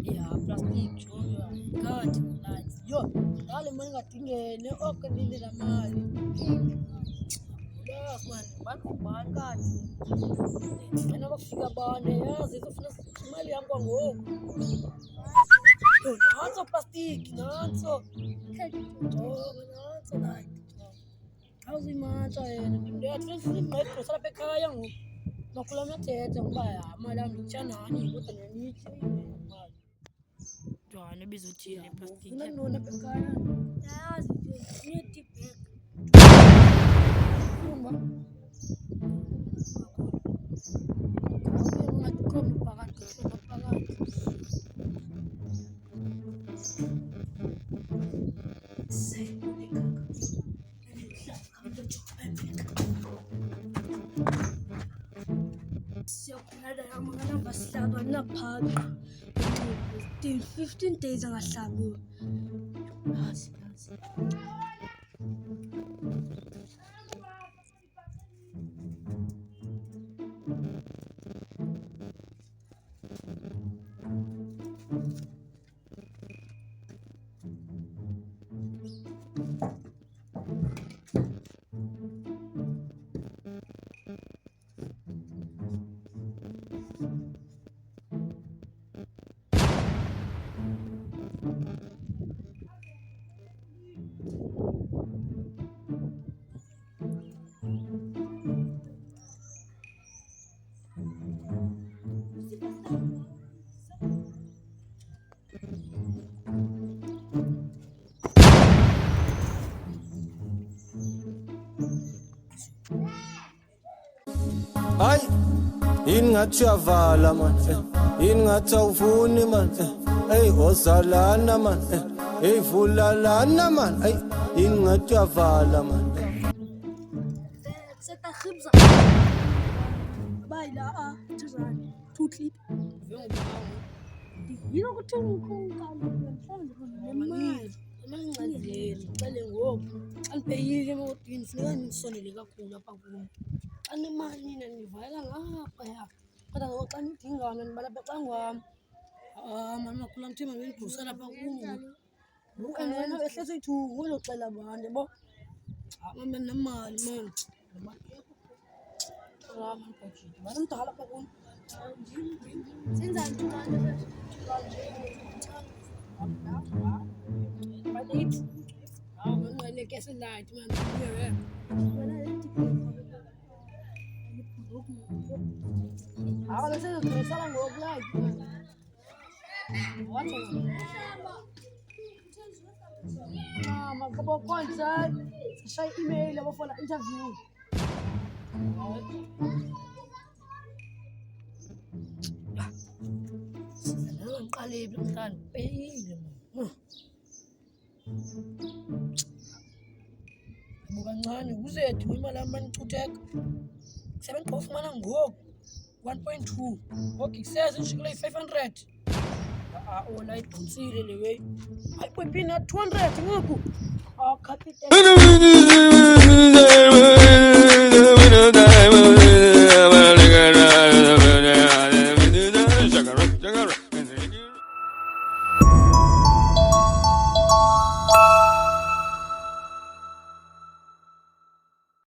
Yeah, plastic joyo kanti lights yo ngale mali ngadingene okanile la mali yes man bantu kanti wena bafika bane yazi izofuna imali yami kwangoku yo nanso plastic nanso nanso light awuzimantsha yena ndiyathi ngqedwe salapha ekhaya ngoku makhulu amathethe ngoba imali yami nditshanani kodwa nanithi imali John ebizothini eplastic nona bekhaya yazi nje neti bag uma ngakhona phakathi phakathi siyakhulana amanamba sihlaba naphaka 15 days angahlabiwe yazi Ay, ingathi uyavala man, ingathi awuvuni man, ey ozalana man, ey vulalana man, ay ingathi uyavala man. Seta khibza bayila tuzani tutli yini ukuthi ngikhonkala mhlawumbe emancazeli cele ngoku xa nibhekile emotweni funeka nisondele kakhulu apha kum xa nemali nina nivalela ngaphaya kodwa ngoku xa nidingana nibalapha cangwam mani makhulu amthemba bendidusa lapha kum ngoku and wena ehlise ithuku uzoxela abantu yabo mani nemali mani mdala apha kum senzani light man ahora se lo cruzaron los light mama kabo concert shay email abo for interview ngiqalile mntana peyile kancane kuzethu imali yami manicutheka sebenza ufumana ngoku 1.2 okay kuseza nishikile 500 ola idonsile le way ayiphina 200 ngoku akhathi